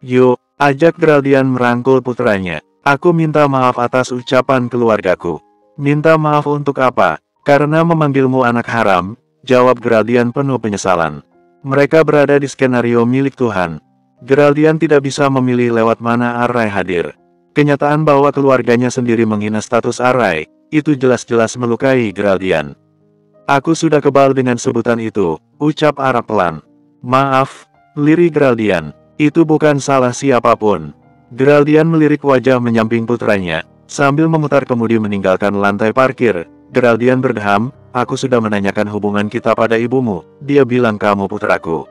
Yuk, ajak Geraldian merangkul putranya. Aku minta maaf atas ucapan keluargaku. Minta maaf untuk apa? Karena memanggilmu anak haram, jawab Geraldian penuh penyesalan. Mereka berada di skenario milik Tuhan. Geraldian tidak bisa memilih lewat mana Arai hadir. Kenyataan bahwa keluarganya sendiri menghina status Arai, itu jelas-jelas melukai Geraldian. Aku sudah kebal dengan sebutan itu, ucap Arai pelan. Maaf, lirih Geraldian, itu bukan salah siapapun. Geraldian melirik wajah menyamping putranya, sambil memutar kemudi meninggalkan lantai parkir. Geraldian berdeham, aku sudah menanyakan hubungan kita pada ibumu, dia bilang kamu putraku.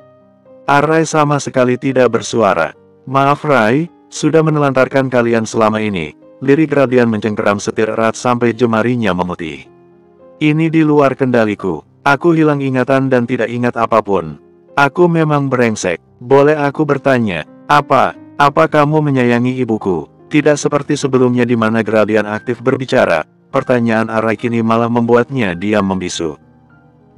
Arai sama sekali tidak bersuara. Maaf Rai, sudah menelantarkan kalian selama ini. Lirik Geraldian mencengkeram setir erat sampai jemarinya memutih. Ini di luar kendaliku. Aku hilang ingatan dan tidak ingat apapun. Aku memang brengsek. Boleh aku bertanya, apa kamu menyayangi ibuku? Tidak seperti sebelumnya di mana Geraldian aktif berbicara. Pertanyaan Arai kini malah membuatnya diam membisu.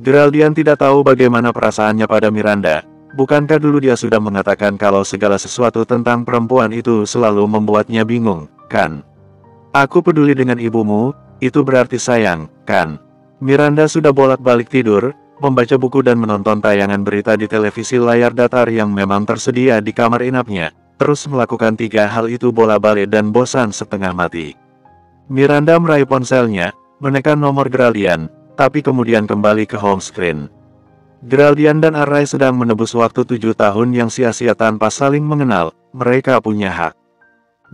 Geraldian tidak tahu bagaimana perasaannya pada Miranda. Bukankah dulu dia sudah mengatakan kalau segala sesuatu tentang perempuan itu selalu membuatnya bingung, kan? Aku peduli dengan ibumu, itu berarti sayang, kan? Miranda sudah bolak-balik tidur, membaca buku dan menonton tayangan berita di televisi layar datar yang memang tersedia di kamar inapnya. Terus melakukan 3 hal itu bola-balik dan bosan setengah mati. Miranda meraih ponselnya, menekan nomor Geraldian, tapi kemudian kembali ke home screen. Geraldian dan Arai sedang menebus waktu 7 tahun yang sia-sia tanpa saling mengenal, mereka punya hak.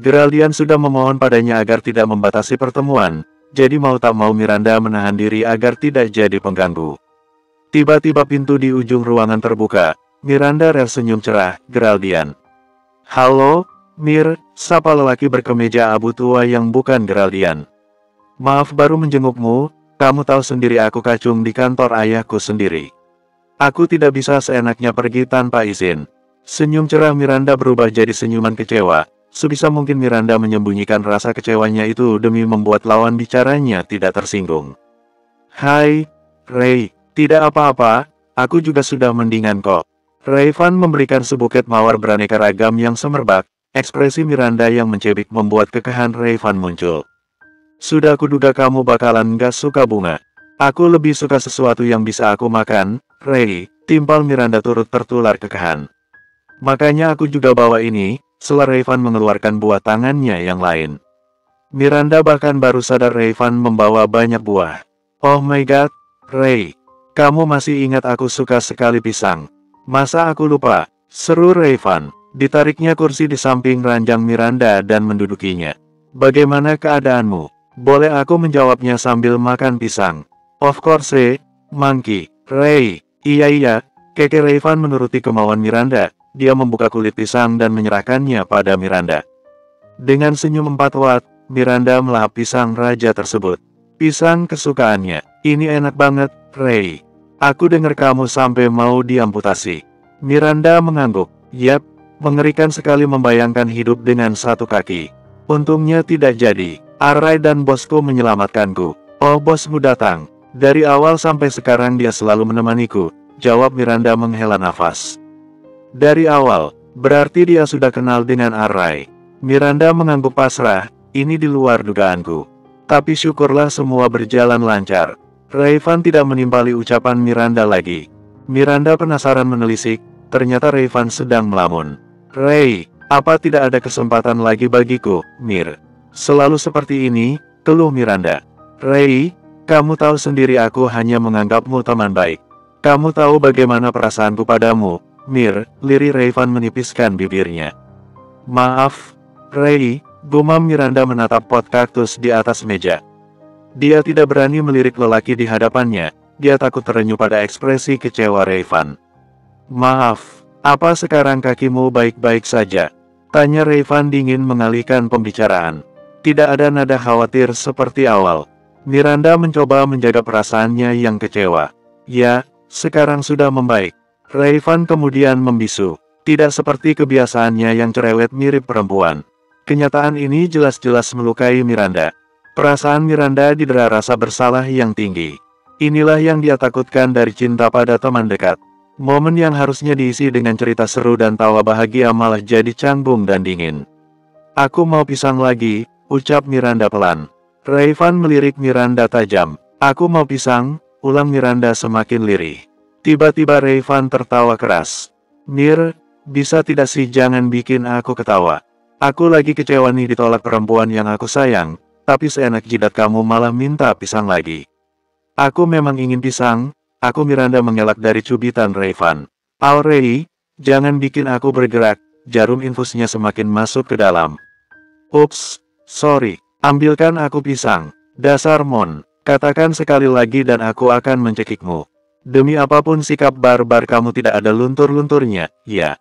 Geraldian sudah memohon padanya agar tidak membatasi pertemuan, jadi mau tak mau Miranda menahan diri agar tidak jadi pengganggu. Tiba-tiba pintu di ujung ruangan terbuka, Miranda tersenyum cerah, Geraldian. Halo, Mir, sapa lelaki berkemeja abu tua yang bukan Geraldian. Maaf baru menjengukmu, kamu tahu sendiri aku kacung di kantor ayahku sendiri. Aku tidak bisa seenaknya pergi tanpa izin. Senyum cerah Miranda berubah jadi senyuman kecewa. Sebisa mungkin Miranda menyembunyikan rasa kecewanya itu demi membuat lawan bicaranya tidak tersinggung. Hai, Ray, tidak apa-apa, aku juga sudah mendingan kok. Rayvan memberikan sebuket mawar beraneka ragam yang semerbak. Ekspresi Miranda yang mencebik membuat kekahan Rayvan muncul. Sudah kuduga kamu bakalan gak suka bunga. Aku lebih suka sesuatu yang bisa aku makan, Ray, timpal Miranda turut tertular kekahan. Makanya aku juga bawa ini, setelah Rayvan mengeluarkan buah tangannya yang lain. Miranda bahkan baru sadar Rayvan membawa banyak buah. Oh my god, Ray, kamu masih ingat aku suka sekali pisang. Masa aku lupa, seru Rayvan. Ditariknya kursi di samping ranjang Miranda dan mendudukinya. Bagaimana keadaanmu? Boleh aku menjawabnya sambil makan pisang? Of course, Monkey. Ray. Iya, Keke Rayvan menuruti kemauan Miranda. Dia membuka kulit pisang dan menyerahkannya pada Miranda. Dengan senyum 4 watt, Miranda melahap pisang raja tersebut. Pisang kesukaannya. Ini enak banget, Ray. Aku dengar kamu sampai mau diamputasi. Miranda mengangguk. Yap. Mengerikan sekali membayangkan hidup dengan 1 kaki. Untungnya tidak jadi. Arai dan bosku menyelamatkanku. Oh bosmu datang. Dari awal sampai sekarang dia selalu menemaniku, jawab Miranda menghela nafas. Dari awal, berarti dia sudah kenal dengan Arai. Miranda mengangguk pasrah, ini di luar dugaanku. Tapi syukurlah semua berjalan lancar. Rayvan tidak menimpali ucapan Miranda lagi. Miranda penasaran menelisik, ternyata Rayvan sedang melamun. Ray, apa tidak ada kesempatan lagi bagiku, Mir? Selalu seperti ini, keluh Miranda. Ray, kamu tahu sendiri aku hanya menganggapmu teman baik. Kamu tahu bagaimana perasaanku padamu, Mir, lirih Rayvan menipiskan bibirnya. Maaf, Ray, gumam Miranda menatap pot kaktus di atas meja. Dia tidak berani melirik lelaki di hadapannya, dia takut terenyuh pada ekspresi kecewa Rayvan. Maaf, Apa sekarang kakimu baik-baik saja? Tanya Rayvan dingin mengalihkan pembicaraan. Tidak ada nada khawatir seperti awal. Miranda mencoba menjaga perasaannya yang kecewa. Ya, sekarang sudah membaik. Rayvan kemudian membisu. Tidak seperti kebiasaannya yang cerewet mirip perempuan. Kenyataan ini jelas-jelas melukai Miranda. Perasaan Miranda didera rasa bersalah yang tinggi. Inilah yang dia takutkan dari cinta pada teman dekat. Momen yang harusnya diisi dengan cerita seru dan tawa bahagia malah jadi canggung dan dingin. Aku mau pisang lagi, ucap Miranda pelan. Rayvan melirik Miranda tajam. Aku mau pisang, ulang Miranda semakin lirih. Tiba-tiba Rayvan tertawa keras. Mir, bisa tidak sih jangan bikin aku ketawa. Aku lagi kecewa nih ditolak perempuan yang aku sayang, tapi seenak jidat kamu malah minta pisang lagi. Aku memang ingin pisang. Aku Miranda mengelak dari cubitan Rayvan. Ray, jangan bikin aku bergerak, jarum infusnya semakin masuk ke dalam. Ups, sorry, ambilkan aku pisang. Dasar Mon, katakan sekali lagi dan aku akan mencekikmu. Demi apapun sikap barbar kamu tidak ada luntur-lunturnya, ya.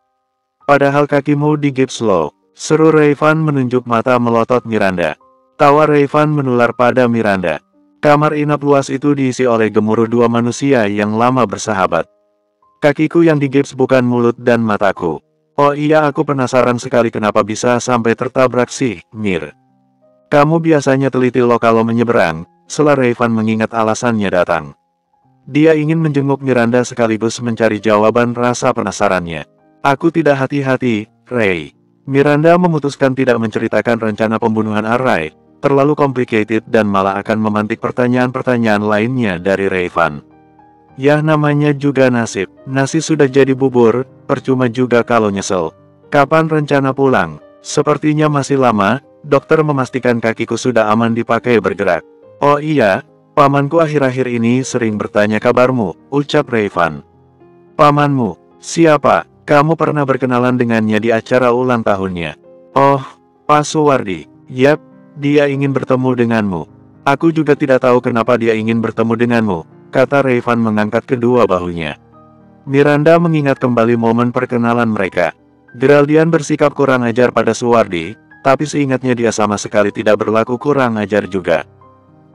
Padahal kakimu digips loh, seru Rayvan menunjuk mata melotot Miranda. Tawa Rayvan menular pada Miranda. Kamar inap luas itu diisi oleh gemuruh dua manusia yang lama bersahabat. Kakiku yang digips bukan mulut dan mataku. Oh iya aku penasaran sekali kenapa bisa sampai tertabrak sih, Mir. Kamu biasanya teliti loh kalau menyeberang, sela Rayvan mengingat alasannya datang. Dia ingin menjenguk Miranda sekaligus mencari jawaban rasa penasarannya. Aku tidak hati-hati, Ray. Miranda memutuskan tidak menceritakan rencana pembunuhan Ray. Terlalu complicated dan malah akan memantik pertanyaan-pertanyaan lainnya dari Rayvan. Ya namanya juga nasib, nasi sudah jadi bubur, percuma juga kalau nyesel. Kapan rencana pulang? Sepertinya masih lama, dokter memastikan kakiku sudah aman dipakai bergerak. Oh iya, pamanku akhir-akhir ini sering bertanya kabarmu, ucap Rayvan. Pamanmu? Siapa? Kamu pernah berkenalan dengannya di acara ulang tahunnya? Oh, Pak Suwardi. Yap. Dia ingin bertemu denganmu. Aku juga tidak tahu kenapa dia ingin bertemu denganmu, kata Rayvan mengangkat kedua bahunya. Miranda mengingat kembali momen perkenalan mereka. Geraldian bersikap kurang ajar pada Suwardi, tapi seingatnya dia sama sekali tidak berlaku kurang ajar juga.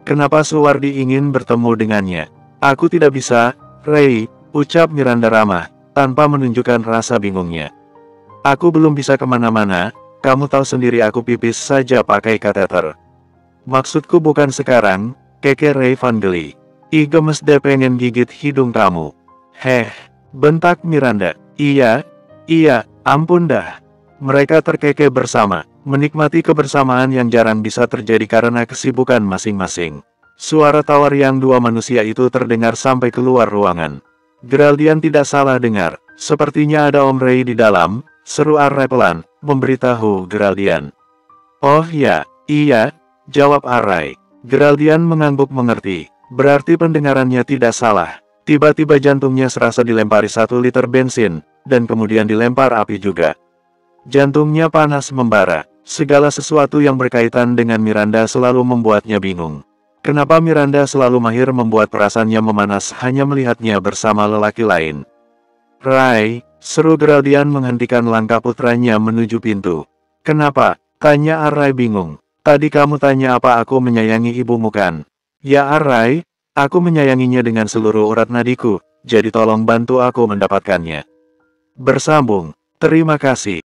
Kenapa Suwardi ingin bertemu dengannya? Aku tidak bisa, Ray, ucap Miranda ramah, tanpa menunjukkan rasa bingungnya. Aku belum bisa kemana-mana. Kamu tahu sendiri aku pipis saja pakai kateter. Maksudku bukan sekarang, keke Rayvan geli. Ih gemes deh pengen gigit hidung kamu. Heh, bentak Miranda. Iya, ampun dah. Mereka terkeke bersama, menikmati kebersamaan yang jarang bisa terjadi karena kesibukan masing-masing. Suara tawar yang dua manusia itu terdengar sampai keluar ruangan. Geraldian tidak salah dengar, sepertinya ada Om Ray di dalam, seru Ray pelan, memberitahu Geraldian. Oh ya, iya, jawab Ray. Geraldian mengangguk mengerti, berarti pendengarannya tidak salah. Tiba-tiba jantungnya serasa dilempari 1 liter bensin, dan kemudian dilempar api juga. Jantungnya panas membara, segala sesuatu yang berkaitan dengan Miranda selalu membuatnya bingung. Kenapa Miranda selalu mahir membuat perasaannya memanas hanya melihatnya bersama lelaki lain? Ray, seru Geraldian menghentikan langkah putranya menuju pintu. Kenapa? Tanya Ray bingung. Tadi kamu tanya apa aku menyayangi ibumu kan? Ya Ray, aku menyayanginya dengan seluruh urat nadiku, jadi tolong bantu aku mendapatkannya. Bersambung, terima kasih.